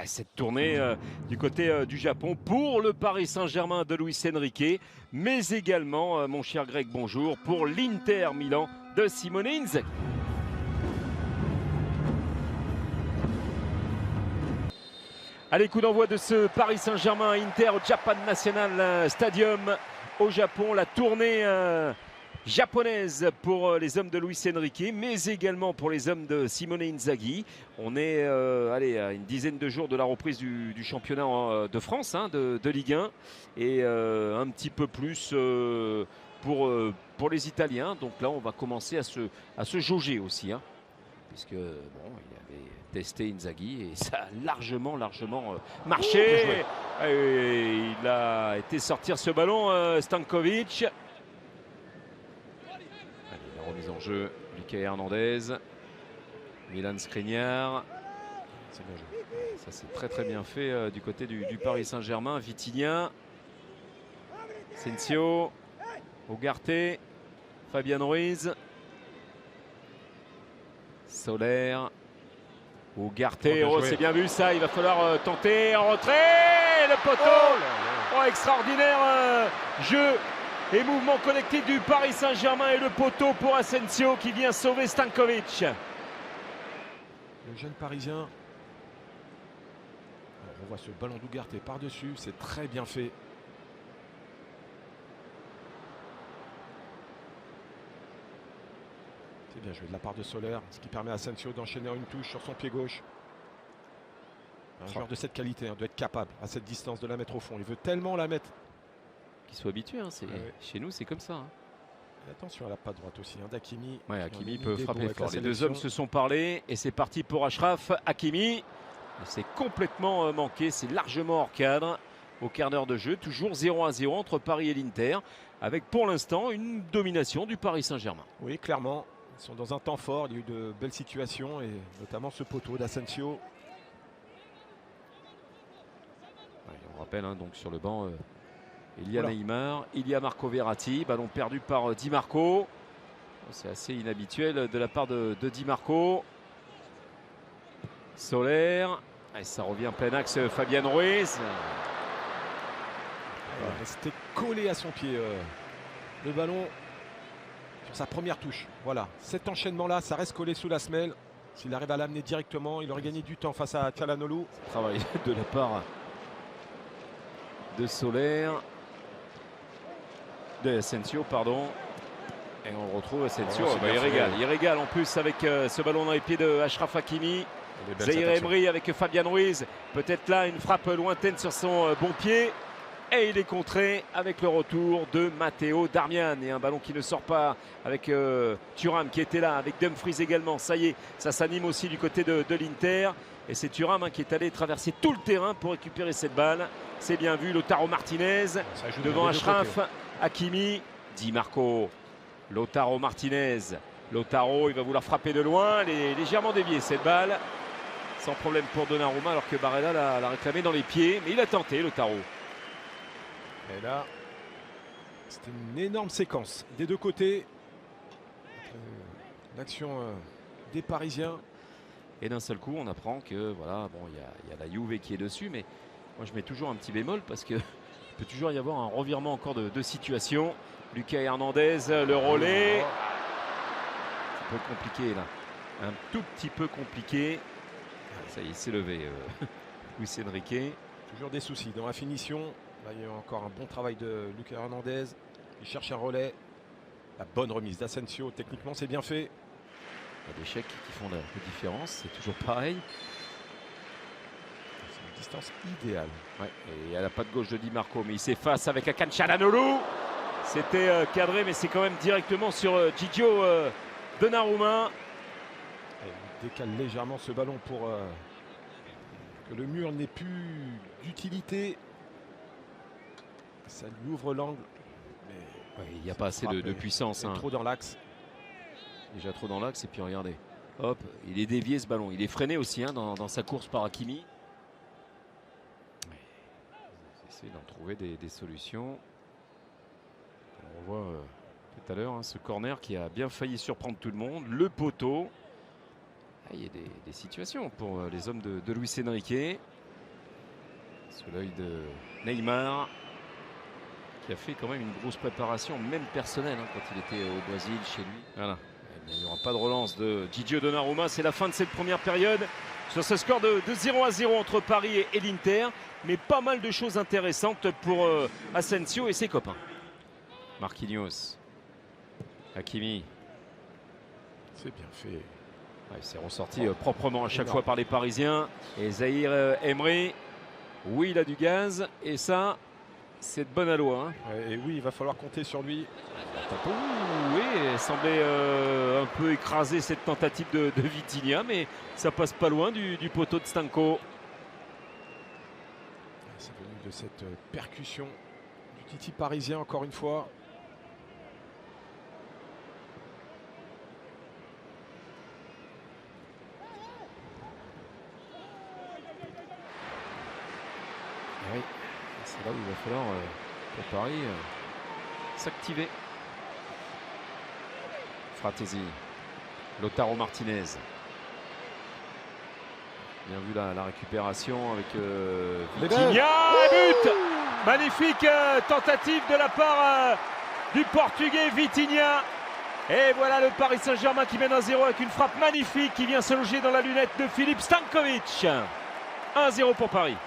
cette tournée du côté du Japon pour le Paris Saint-Germain de Luis Enrique, mais également, mon cher Greg, bonjour, pour l'Inter Milan de Simone Inzaghi. Allez, coup d'envoi de ce Paris Saint-Germain Inter au Japan National Stadium au Japon. La tournée japonaise pour les hommes de Luis Enrique, mais également pour les hommes de Simone Inzaghi. On est à une dizaine de jours de la reprise du championnat de France, de Ligue 1, et un petit peu plus pour les Italiens. Donc là, on va commencer à se jauger aussi, puisque bon, il avait testé Inzaghi et ça a largement marché. Et il a été sortir ce ballon, Stankovic. Allez, la remise en jeu, Lucas Hernandez, Milan Skriniar. Ça c'est très bien fait du côté du Paris Saint-Germain. Vitinha, Sensio, Ugarte, Fabian Ruiz, Soler, Ugarte. Oh, c'est bien vu ça, il va falloir tenter en retrait, le poteau. Extraordinaire jeu et mouvement collectif du Paris Saint-Germain et le poteau pour Asensio qui vient sauver Stankovic. Le jeune Parisien. Alors, on voit ce ballon d'Ugarte par-dessus, c'est très bien fait. C'est bien joué de la part de Soler, ce qui permet à Asensio d'enchaîner une touche sur son pied gauche. Un joueur de cette qualité doit être capable à cette distance de la mettre au fond. Il veut tellement la mettre. Qu'il soit habitué, chez nous c'est comme ça. Et attention à la patte droite aussi, d'Hakimi. Ouais, Hakimi peut frapper fort. Les deux hommes se sont parlé et c'est parti pour Achraf Hakimi. C'est complètement manqué, c'est largement hors cadre au quart d'heure de jeu. Toujours 0-0 entre Paris et l'Inter, avec pour l'instant une domination du Paris Saint-Germain. Oui, clairement. Ils sont dans un temps fort, il y a eu de belles situations et notamment ce poteau d'Asensio. On rappelle donc sur le banc, il y a Neymar, il y a Marco Verratti, ballon perdu par Di Marco. C'est assez inhabituel de la part de Di Marco. Soler, et ça revient plein axe, Fabian Ruiz. Resté collé à son pied le ballon sur sa première touche. Voilà, cet enchaînement-là, ça reste collé sous la semelle. S'il arrive à l'amener directement, il aurait gagné du temps face à Calhanoglu. Travail de la part de Soler, de Asensio, pardon. Et on retrouve Asensio. Il régale en plus avec ce ballon dans les pieds de Achraf Hakimi. Zahir Emery avec Fabian Ruiz. Peut-être là une frappe lointaine sur son bon pied. Et il est contré avec le retour de Matteo Darmian. Et un ballon qui ne sort pas avec Thuram qui était là, avec Dumfries également. Ça y est, ça s'anime aussi du côté de l'Inter. Et c'est Thuram qui est allé traverser tout le terrain pour récupérer cette balle. C'est bien vu, Lautaro Martinez devant Achraf Hakimi. Di Marco, Lautaro Martinez. Lautaro, il va vouloir frapper de loin. Elle est légèrement déviée cette balle. Sans problème pour Donnarumma alors que Barella l'a réclamé dans les pieds. Mais il a tenté, Lautaro. Et là, c'était une énorme séquence des deux côtés. L'action des Parisiens. Et d'un seul coup, on apprend que voilà, bon, il y a la Juve qui est dessus, mais moi je mets toujours un petit bémol parce que il peut toujours y avoir un revirement encore de situation. Lucas Hernandez, le relais. C'est un peu compliqué là. Un tout petit peu compliqué. Ça y est, c'est levé. Luis Enrique. Toujours des soucis dans la finition. Là, il y a encore un bon travail de Lucas Hernandez. Il cherche un relais. La bonne remise d'Asensio. Techniquement, c'est bien fait. Il y a des chèques qui font la différence. C'est toujours pareil. C'est une distance idéale. Ouais, et à la patte gauche de Di Marco. Mais il s'efface avec Hakan Çalhanoğlu. C'était cadré, mais c'est quand même directement sur Gigio Donnarumma. Il décale légèrement ce ballon pour que le mur n'ait plus d'utilité. Ça lui ouvre l'angle. Ouais, il n'y a pas assez de puissance. Trop dans l'axe. Déjà trop dans l'axe. Et puis regardez. Hop, il est dévié ce ballon. Il est freiné aussi dans sa course par Hakimi. Il essaie d'en trouver des solutions. On voit tout à l'heure ce corner qui a bien failli surprendre tout le monde. Le poteau. Il y a des situations pour les hommes de Luis Enrique. Sous l'œil de Neymar, qui a fait quand même une grosse préparation, même personnelle, hein, quand il était au Brésil, chez lui. Voilà. Eh bien, il n'y aura pas de relance de Gigio Donnarumma. C'est la fin de cette première période. Sur ce score de 0-0 entre Paris et l'Inter. Mais pas mal de choses intéressantes pour Asensio et ses copains. Marquinhos. Hakimi. C'est bien fait. Ouais, il s'est ressorti proprement à chaque fois par les Parisiens. Et Zahir Emery, oui, il a du gaz. Et ça, c'est de bonne alloi. Hein. Et oui, il va falloir compter sur lui. Oui, il semblait un peu écraser cette tentative de Vitinha, mais ça passe pas loin du poteau de Stanko. C'est venu de cette percussion du Titi parisien, encore une fois. Oui, c'est là où il va falloir pour Paris s'activer. Fratesi, Lautaro Martinez. Bien vu la récupération avec Vitinha. But! Magnifique tentative de la part du Portugais Vitinha. Et voilà le Paris Saint-Germain qui mène 1-0 avec une frappe magnifique qui vient se loger dans la lunette de Filip Stanković. 1-0 pour Paris.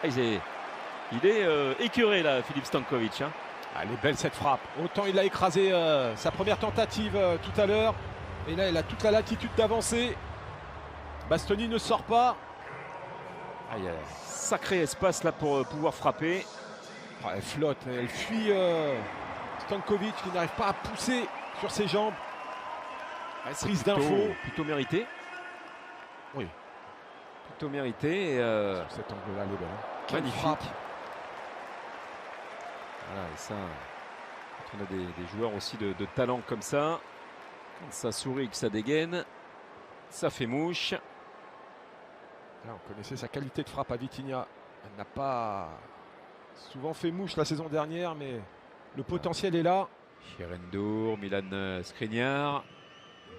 Il est écœuré là, Filip Stanković. Hein. Elle est belle cette frappe. Autant il a écrasé sa première tentative tout à l'heure. Et là, il a toute la latitude d'avancer. Bastoni ne sort pas. Il y a un sacré espace là pour pouvoir frapper. Elle flotte, elle fuit Stanković qui n'arrive pas à pousser sur ses jambes. Prise d'info. Plutôt mérité. Oui. Plutôt mérité. Cet angle-là, elle est belle. Magnifique. Frappe. Voilà, et ça, quand on a des joueurs aussi de talent comme ça, quand ça sourit, que ça dégaine, ça fait mouche. Là, on connaissait sa qualité de frappe à Vitinha. Elle n'a pas souvent fait mouche la saison dernière, mais le potentiel est là. Cherendour, Milan Skriniar,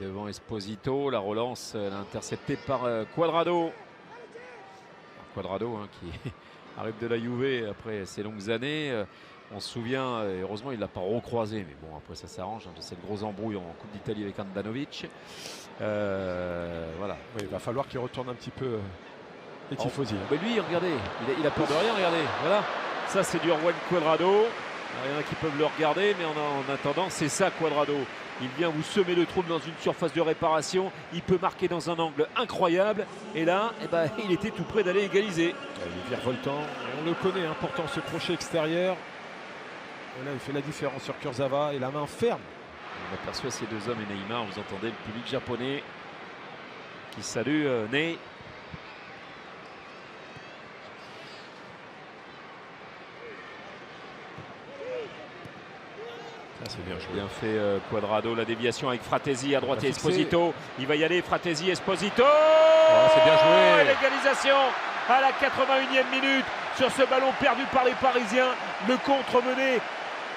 devant Esposito. La relance, elle est interceptée par Cuadrado. Cuadrado hein, qui arrive de la Juve après ces longues années. On se souvient, heureusement il ne l'a pas recroisé, mais bon après ça s'arrange, hein, c'est le gros embrouille en Coupe d'Italie avec Handanovic. Voilà. Oui, il va falloir qu'il retourne un petit peu les tifosi. Mais lui, regardez, il a peur de rien, regardez. Voilà, ça c'est du Juan Cuadrado. Il y en a qui peuvent le regarder, mais en attendant, c'est ça Cuadrado. Il vient vous semer le trouble dans une surface de réparation. Il peut marquer dans un angle incroyable. Et là, il était tout près d'aller égaliser. Il est virevoltant. On le connaît, hein, pourtant ce crochet extérieur. Et là, il fait la différence sur Kurzawa et la main ferme. On aperçoit ces deux hommes et Neymar. Vous entendez le public japonais qui salue Ney. C'est bien joué. Bien fait Cuadrado, la déviation avec Fratesi à droite et Esposito. Il va y aller, Fratesi, Esposito. C'est bien joué. L'égalisation à la 81e minute sur ce ballon perdu par les Parisiens. Le contre mené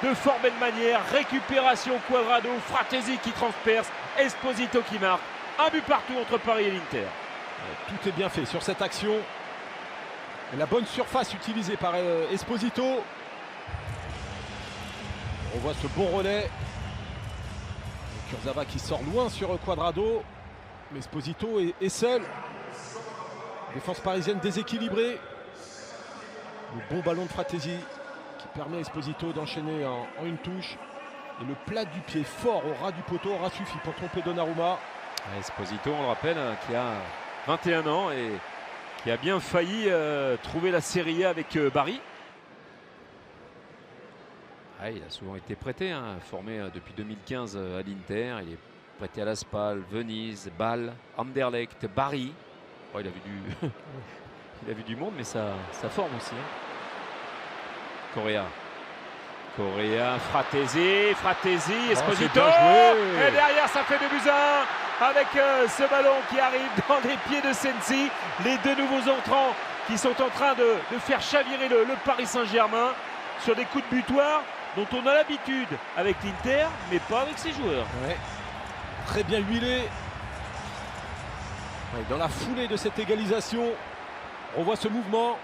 de fort belle manière. Récupération Cuadrado, Fratesi qui transperce, Esposito qui marque. Un but partout entre Paris et l'Inter. Tout est bien fait sur cette action. Et la bonne surface utilisée par Esposito. On voit ce bon relais. Kurzawa qui sort loin sur Cuadrado. Mais Esposito est seul. Défense parisienne déséquilibrée. Le bon ballon de Fratesi qui permet à Esposito d'enchaîner en une touche. Et le plat du pied fort au ras du poteau aura suffi pour tromper Donnarumma. Esposito, on le rappelle, qui a 21 ans et qui a bien failli trouver la Serie A avec Bari. Il a souvent été prêté, hein, formé depuis 2015 à l'Inter. Il est prêté à la Spal, Venise, Bâle, Anderlecht, Bari. Il a vu du, il a vu du monde, mais ça forme aussi. Hein. Correa, Fratesi, Esposito. Et derrière, ça fait 2-1 avec ce ballon qui arrive dans les pieds de Sensi. Les deux nouveaux entrants qui sont en train de faire chavirer le Paris Saint-Germain sur des coups de butoir dont on a l'habitude avec l'Inter, mais pas avec ses joueurs. Ouais. Très bien huilé. Dans la foulée de cette égalisation, on voit ce mouvement.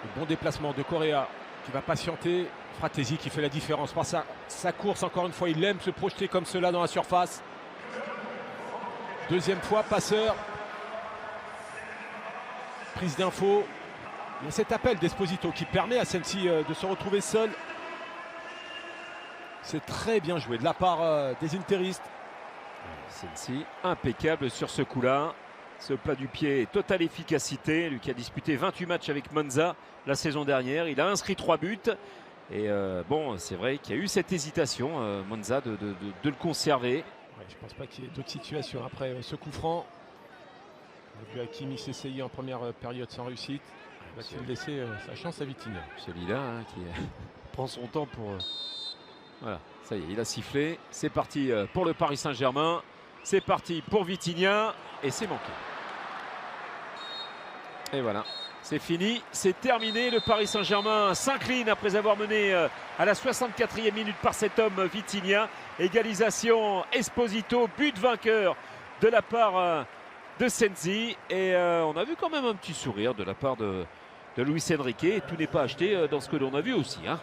Le bon déplacement de Correa qui va patienter. Fratesi qui fait la différence par sa course. Encore une fois, il aime se projeter comme cela dans la surface. Deuxième fois, passeur. Prise d'info. Il y a cet appel d'Esposito qui permet à celle-ci de se retrouver seule. C'est très bien joué de la part des interistes. Celle-ci impeccable sur ce coup-là. Ce plat du pied, totale efficacité. Lui qui a disputé 28 matchs avec Monza la saison dernière. Il a inscrit 3 buts. Et bon, c'est vrai qu'il y a eu cette hésitation, Monza, de le conserver. Ouais, je ne pense pas qu'il y ait d'autres situations après ce coup franc. On a vu Hakimi s'essayer en première période sans réussite. Va-t-il laisser sa chance à Vitinha? Celui-là hein, qui prend son temps pour... Voilà, ça y est, il a sifflé. C'est parti pour le Paris Saint-Germain. C'est parti pour Vitinha. Et c'est manqué. Et voilà, c'est fini, c'est terminé. Le Paris Saint-Germain s'incline après avoir mené à la 64e minute par cet homme Vitinha. Égalisation Esposito, but vainqueur de la part de Sensi. Et on a vu quand même un petit sourire de la part de Luis Enrique. Et tout n'est pas acheté dans ce que l'on a vu aussi. Hein.